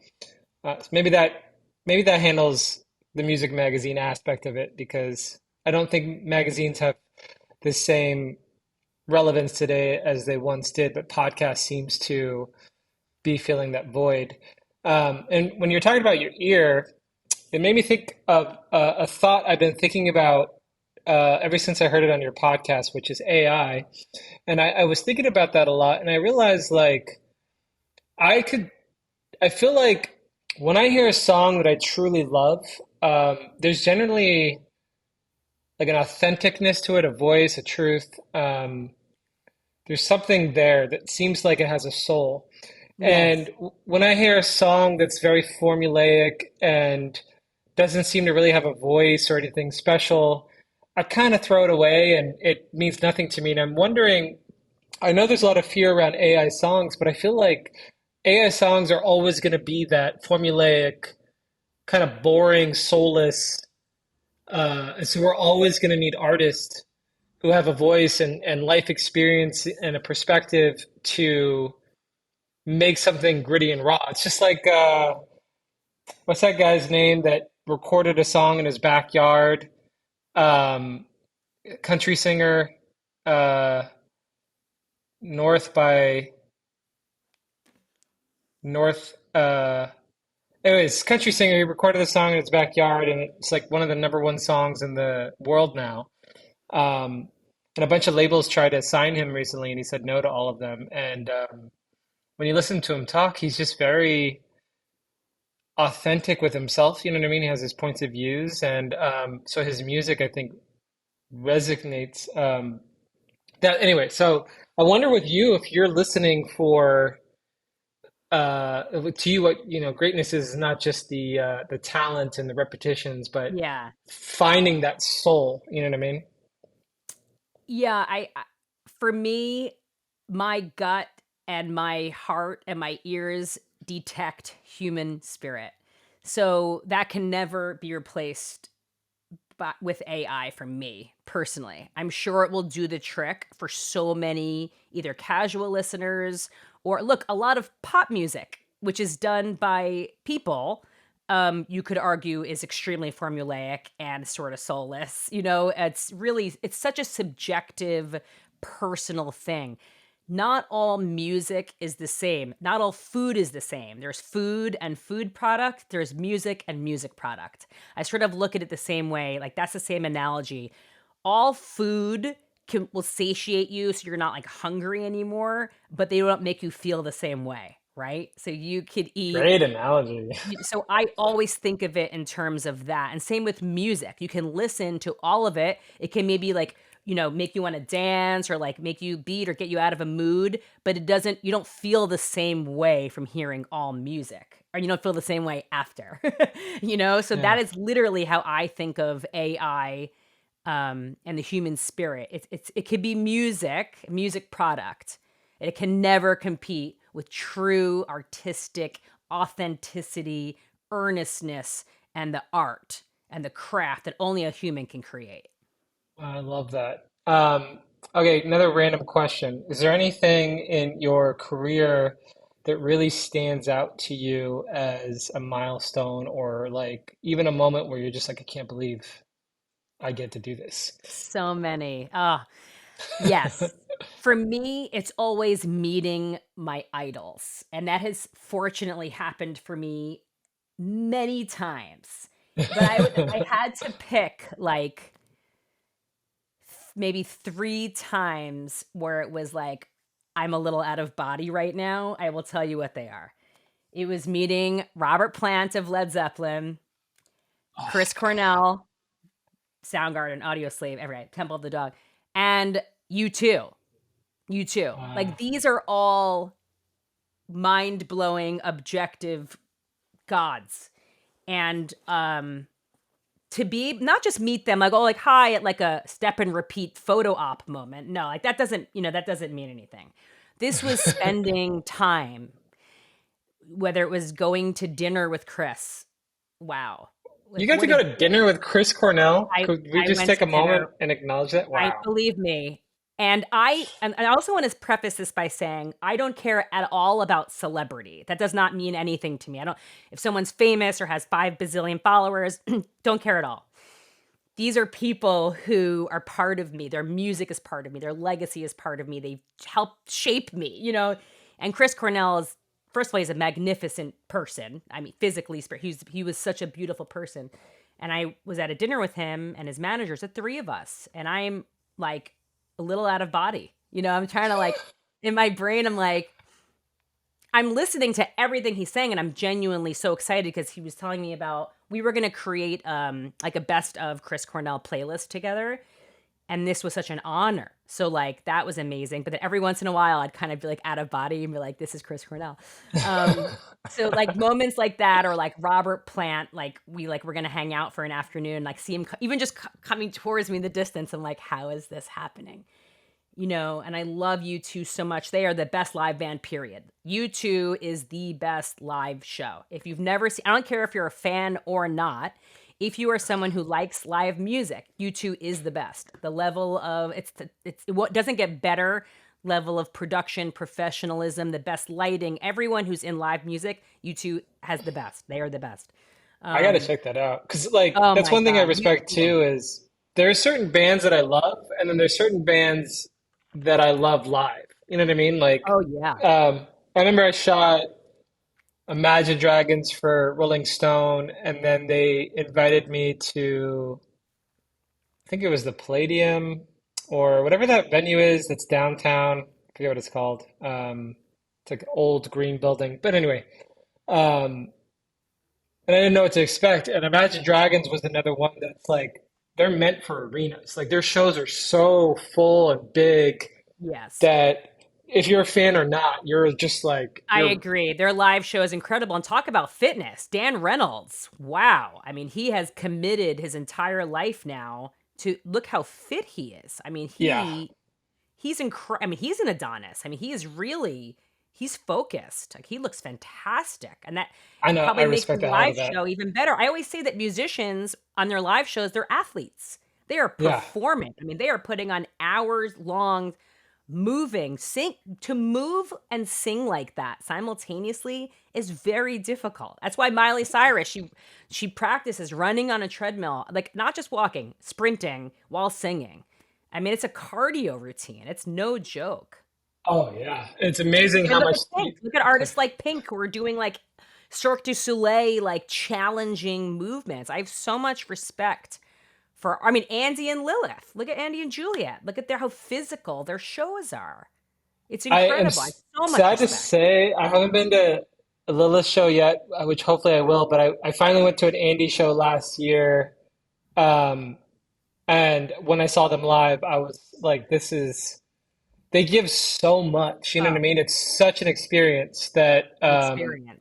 So maybe that maybe that handles the music magazine aspect of it because I don't think magazines have the same relevance today as they once did, but podcast seems to be filling that void. And when you're talking about your ear, it made me think of a thought I've been thinking about ever since I heard it on your podcast, which is AI. And I was thinking about that a lot, and I realized like I could, I feel like when I hear a song that I truly love, there's generally like an authenticness to it, a voice, a truth. There's something there that seems like it has a soul. And Yes. when I hear a song that's very formulaic and doesn't seem to really have a voice or anything special, I kind of throw it away and it means nothing to me. And I'm wondering, I know there's a lot of fear around AI songs, but I feel like AI songs are always going to be that formulaic, kind of boring, soulless. And so we're always going to need artists who have a voice and life experience and a perspective to make something gritty and raw. It's just like what's that guy's name that recorded a song in his backyard? Um, Country singer, uh, North by North. Anyways, country singer. He recorded the song in his backyard, and it's like one of the number one songs in the world now. Um, and a bunch of labels tried to sign him recently, and he said no to all of them. And when you listen to him talk, he's just very authentic with himself. You know what I mean? He has his points of views, and so his music, I think, resonates. That anyway. So I wonder with you if you're listening for to you what greatness is not just the talent and the repetitions, but Yeah. finding that soul. You know what I mean? Yeah, for me, my gut and my heart and my ears detect human spirit. So that can never be replaced with AI for me personally. I'm sure it will do the trick for so many either casual listeners or look, a lot of pop music, which is done by people, you could argue is extremely formulaic and sort of soulless. It's such a subjective, personal thing. Not all music is the same. Not all food is the same. There's food and food product. There's music and music product. I sort of look at it the same way. Like that's the same analogy. All food will satiate you so you're not like hungry anymore, but they don't make you feel the same way, right? So you could eat Great analogy. so I always think of it in terms of that. And same with music. You can listen to all of it. It can maybe like, make you want to dance or like make you beat or get you out of a mood, but you don't feel the same way from hearing all music. Or you don't feel the same way after. So Yeah. that is literally how I think of AI and the human spirit. It could be music product. It can never compete with true artistic authenticity, earnestness, and the art and the craft that only a human can create. I love that. Okay, another random question. Is there anything in your career that really stands out to you as a milestone or like even a moment where you're just like, I can't believe I get to do this? So many. Yes. For me, it's always meeting my idols. And that has fortunately happened for me many times. But I had to pick like maybe 3 times where it was like, I'm a little out of body right now. I will tell you what they are. It was meeting Robert Plant of Led Zeppelin, Oh Chris my Cornell, Soundgarden, Audio Slave, every night, Temple of the Dog, and you too. You too. Like God. these are all mind blowing, objective gods. And to be not just meet them like, oh, like hi at like a step and repeat photo op moment. No, like that doesn't mean anything. This was spending time, whether it was going to dinner with Chris. Wow. You Like got to what go a to dinner with Chris Cornell? I Could we I just went take to a moment dinner. and acknowledge that? I Wow. believe me. And I also want to preface this by saying I don't care at all about celebrity. That does not mean anything to me. I don't If someone's famous or has 5 bazillion followers, don't care at all. These are people who are part of me. Their music is part of me. Their legacy is part of me. They helped shape me. And Chris Cornell is, first of all, he's a magnificent person. I mean, physically, he was such a beautiful person. And I was at a dinner with him and his managers, the three of us. And I'm like a little out of body. I'm trying to like, in my brain, I'm listening to everything he's saying, and I'm genuinely so excited because he was telling me about we were going to create like a best of Chris Cornell playlist together, and this was such an honor. So like that was amazing. But then every once in a while, I'd kind of be like out of body and be like, "This is Chris Cornell." Um, so like moments like that, or like Robert Plant, like we're gonna hang out for an afternoon, like see him even just coming towards me in the distance. I'm like, "How is this happening?" And I love U2 so much. They are the best live band, period. U2 is the best live show. If you've never seen, I don't care if you're a fan or not, if you are someone who likes live music, U2 is the best. The level of, it's what doesn't get better level of production, professionalism, the best lighting. Everyone who's in live music, U2 has the best. They are the best. I gotta Um, check that out because like oh that's my one thing I God, respect U2. too is there are certain bands that I love, and then there's certain bands that I love live. You know what I mean? Like, Oh yeah. um, I remember I shot Imagine Dragons for Rolling Stone, and then they invited me to, I think it was the Palladium or whatever that venue is that's downtown. I forget what it's called. It's like an old green building. But anyway, um, and I didn't know what to expect. And Imagine Dragons was another one that's like they're meant for arenas. Like their shows are so full and big Yes. that if you're a fan or not, you're just like I agree. Their live show is incredible. And talk about fitness. Dan Reynolds. Wow. I mean, he has committed his entire life now to look how fit he is. I mean, yeah. I mean, he's an Adonis. I mean, he's focused. Like he looks fantastic. And that I know. I probably makes the respect the hell out live of that. show even better. I always say that musicians on their live shows, they're athletes. They are Yeah. performing. I mean, they are putting on hours long moving sing to move and sing like that simultaneously is very difficult. That's why Miley Cyrus, she practices running on a treadmill, like not just walking, sprinting while singing. I mean, it's a cardio routine. It's no joke. Oh yeah. It's amazing I mean, how look much. at Pink. Look at artists like Pink who are doing like Cirque du Soleil, like challenging movements. I have so much respect I mean, Andy and Lilith. Look at Andy and Juliet. Look at how physical their shows are. It's I am incredible. I have so much sad to respect. say I haven't been to a Lilith show yet, which hopefully I will. But I finally went to an Andy show last year, um, and when I saw them live, I was like, "This is." They give so much. You know what Oh, I mean? It's such an experience that an experience.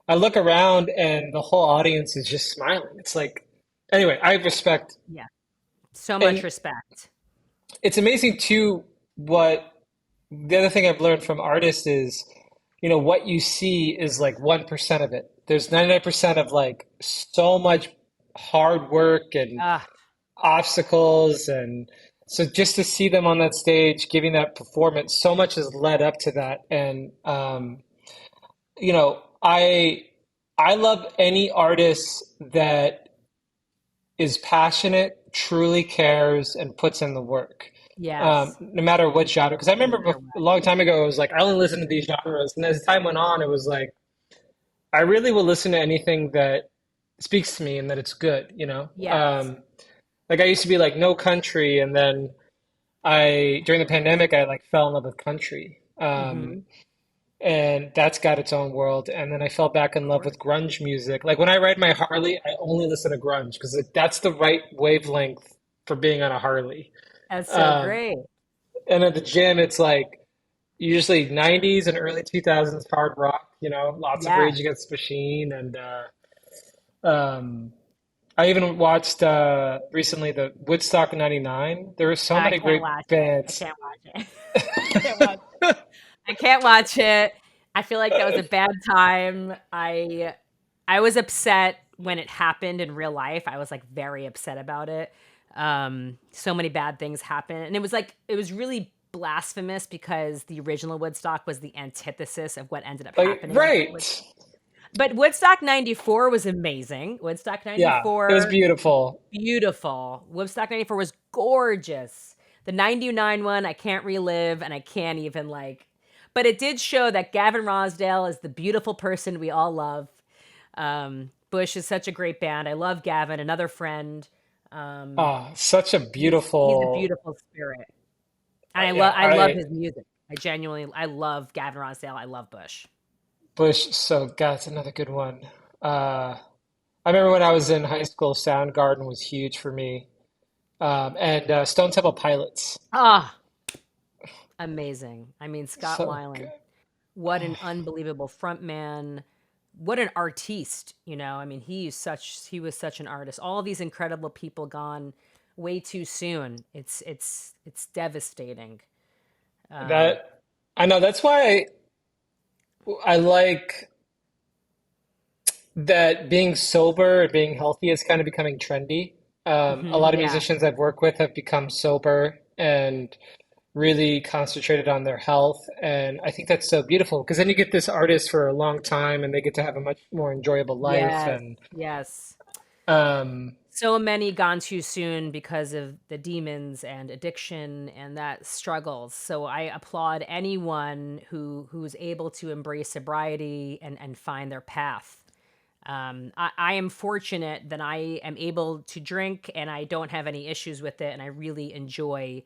I look around and the whole audience is just smiling. It's like, anyway, I respect, Yeah. So much and respect. it's amazing too. What the other thing I've learned from artists is, what you see is like 1% of it. There's 99% of like so much hard work and Ah, obstacles. And so just to see them on that stage giving that performance, so much has led up to that. And, you know, I, I love any artist that is passionate, truly cares, and puts in the work. yes. No matter what genre. Because I No remember matter a what. long time ago, it was like I only listen to these genres, and as time went on, it was like I really will listen to anything that speaks to me and that it's good. Yes. Like I used to be like no country, and then I during the pandemic I like fell in love with country. Mm-hmm. And that's got its own world. And then I fell back in Of love with course. grunge music. Like when I ride my Harley, I only listen to grunge because that's the right wavelength for being on a Harley. That's so Um, great. and at the gym, it's like usually 90s and early 2000s hard rock, lots of Yes. Rage Against the Machine. And um, I even watched recently the Woodstock '99. There were so I many can't great watch it. I bands. can't watch it. I can't watch it. I can't watch it. I feel like that was a bad time. I was upset when it happened in real life. I was like very upset about it. So many bad things happen, and it was really blasphemous because the original Woodstock was the antithesis of what ended up Like, happening. right. But Woodstock 94 was amazing. Woodstock Yeah, it was 94, beautiful. beautiful. Woodstock 94 was gorgeous. The 99 one, I can't relive and I can't even like. But it did show that Gavin Rossdale is the beautiful person we all love. Bush is such a great band. I love Gavin, another friend. Such a He's a beautiful. beautiful spirit. And Yeah, I love his music. I love Gavin Rossdale. I love Bush. Bush. So, God, it's another good one. I remember when I was in high school, Soundgarden was huge for me. And Stone Temple Pilots. Ah, amazing. I mean, Scott So Weiland, good. what an unbelievable frontman. What an artiste, I mean, he was such an artist. All of these incredible people gone way too soon. It's devastating. That I know. That's why I like that being sober and being healthy is kind of becoming trendy. A lot of Yeah. musicians I've worked with have become sober and really concentrated on their health. And I think that's so beautiful because then you get this artist for a long time and they get to have a much more enjoyable life. Yes. And Yes. um, So many gone too soon because of the demons and addiction and that struggles. So I applaud anyone who's able to embrace sobriety and find their path. I am fortunate that I am able to drink and I don't have any issues with it, and I really enjoy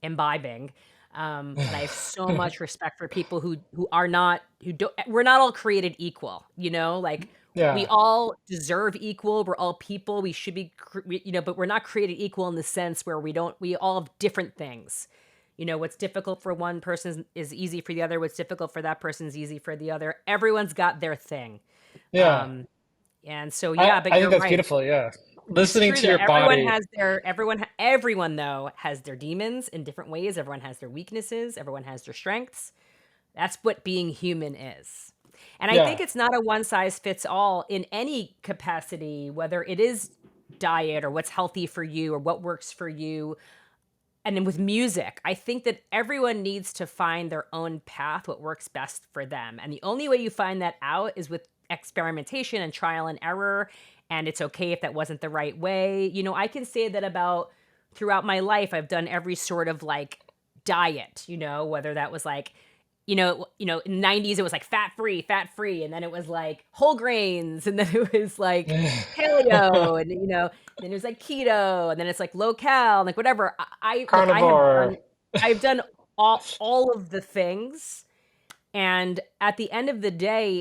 imbibing. But I have so much respect for people who are not who don't. We're not all created equal, like we yeah, all deserve equal. We're all people. We should be, but we're not created equal in the sense where we all have different things. What's difficult for one person is easy for the other. What's difficult for that person is easy for the other. Everyone's got their thing. yeah. Um, and so, yeah, but I think you're that's right. beautiful. Yeah. It's Listening true to that your body. everyone though has their demons in different ways. Everyone has their weaknesses. Everyone has their strengths. That's what being human is. And I think Yeah. it's not a one size fits all in any capacity, whether it is diet or what's healthy for you or what works for you. And then with music, I think that everyone needs to find their own path, what works best for them. And the only way you find that out is with experimentation and trial and error. And it's okay if that wasn't the right way. I can say that about throughout my life, I've done every sort of like diet, whether that was like, in the 90s it was like fat free, and then it was like whole grains, and then it was like paleo, and then it was like keto, and then it's like low cal, like whatever. Look, Carnivore. I've done all of the things, and at the end of the day,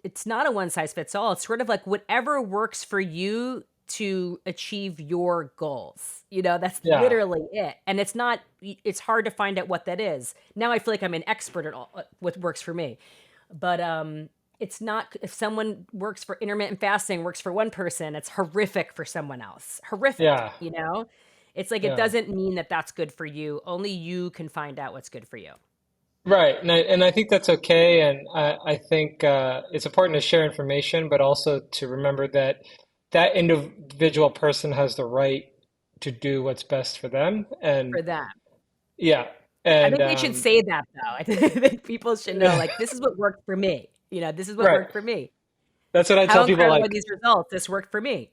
it's not a one size fits all. It's sort of like whatever works for you to achieve your goals. That's Yeah. literally it. And it's hard to find out what that is. Now I feel like I'm an expert at all what works for me. But it's not. If someone works for intermittent fasting works for one person, it's horrific for someone else. Horrific, Yeah. It's like it Yeah. doesn't mean that that's good for you. Only you can find out what's good for you. Right. And I think that's okay. And I think it's important to share information, but also to remember that that individual person has the right to do what's best for them. And For them. yeah. I And think they should say that though. I think people should know, like, this is what worked for me. This is what right. worked for me. That's what I How tell people, incredible are like these results? This worked for me.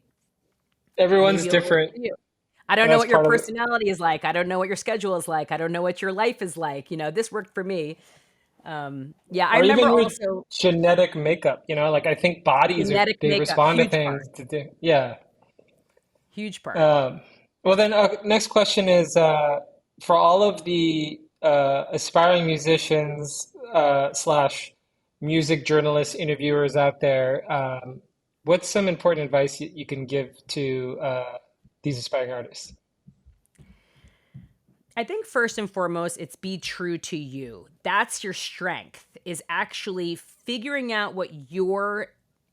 everyone's Maybe it'll work different. for you. I don't And know that's what your part of it. personality is like. I don't know what your schedule is like. I don't know what your life is like. This worked for me. Yeah, I Or remember even with also genetic makeup, like I think bodies are, genetic they makeup, respond to huge part, things to do. Yeah. huge part. Um, well, then, next question is for all of the aspiring musicians slash music journalists, interviewers out there, what's some important advice you can give to these aspiring artists? I think first and foremost, it's be true to you. That's your strength, is actually figuring out what your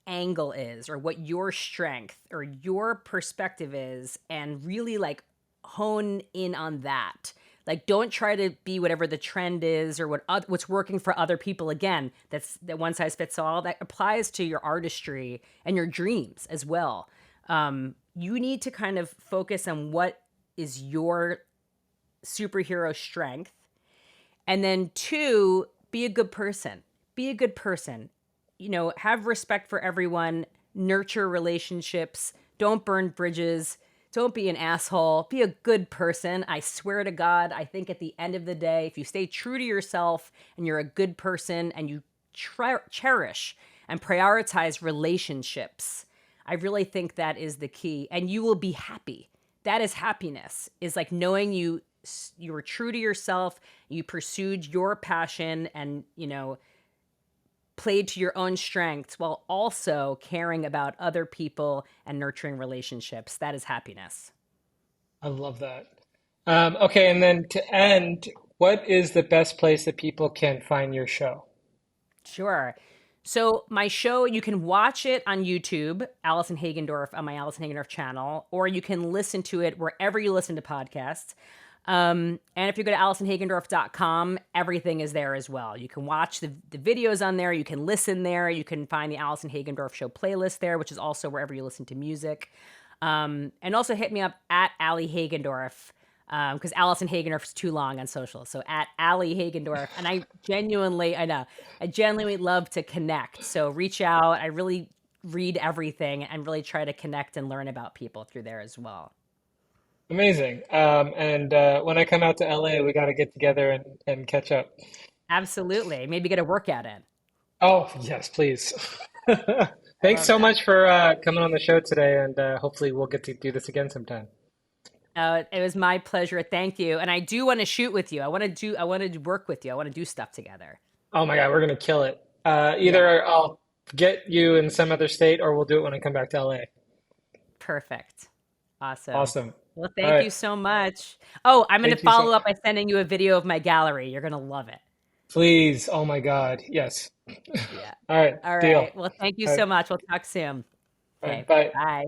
angle is or what your strength or your perspective is, and really like hone in on that. Like, don't try to be whatever the trend is or what's working for other people. Again, that one size fits all. That applies to your artistry and your dreams as well. You need to kind of focus on what is your superhero strength. And then two, be a good person. Be a good person. Have respect for everyone, nurture relationships, don't burn bridges, don't be an asshole, be a good person. I swear to God, I think at the end of the day, if you stay true to yourself and you're a good person and you cherish and prioritize relationships, I really think that is the key. And you will be happy. That is happiness, is like knowing you were true to yourself, you pursued your passion and, played to your own strengths while also caring about other people and nurturing relationships. That is happiness. I love that. Okay, and then to end, what is the best place that people can find your show? Sure. So my show, you can watch it on YouTube, Allison Hagendorf on my Allison Hagendorf channel, or you can listen to it wherever you listen to podcasts. And if you go to AllisonHagendorf.com, everything is there as well. You can watch the videos on there. You can listen there. You can find the Allison Hagendorf Show playlist there, which is also wherever you listen to music. And also hit me up at Allie Hagendorf, because Allison Hagendorf is too long on social. So at Allie Hagendorf. And I know, I genuinely love to connect. So reach out. I really read everything and really try to connect and learn about people through there as well. Amazing. And when I come out to LA, we got to get together and catch up. Absolutely. Maybe get a workout in. Oh, yes, please. I Thanks love so that. much for coming on the show today, and hopefully we'll get to do this again sometime. It was my pleasure. Thank you. And I do want to shoot with you. I want to work with you. I want to do stuff together. Oh my God, we're gonna kill it. Yeah. Either I'll get you in some other state, or we'll do it when I come back to LA. Perfect. Awesome. Awesome. Well, All thank right. you so much. Oh, I'm going to Thank you so. follow up by sending you a video of my gallery. You're going to love it. Please. Oh my God. Yes. Yeah. All right. All Deal. right. Well, thank you All right. so much. We'll talk soon. All right. Okay. Bye. Bye.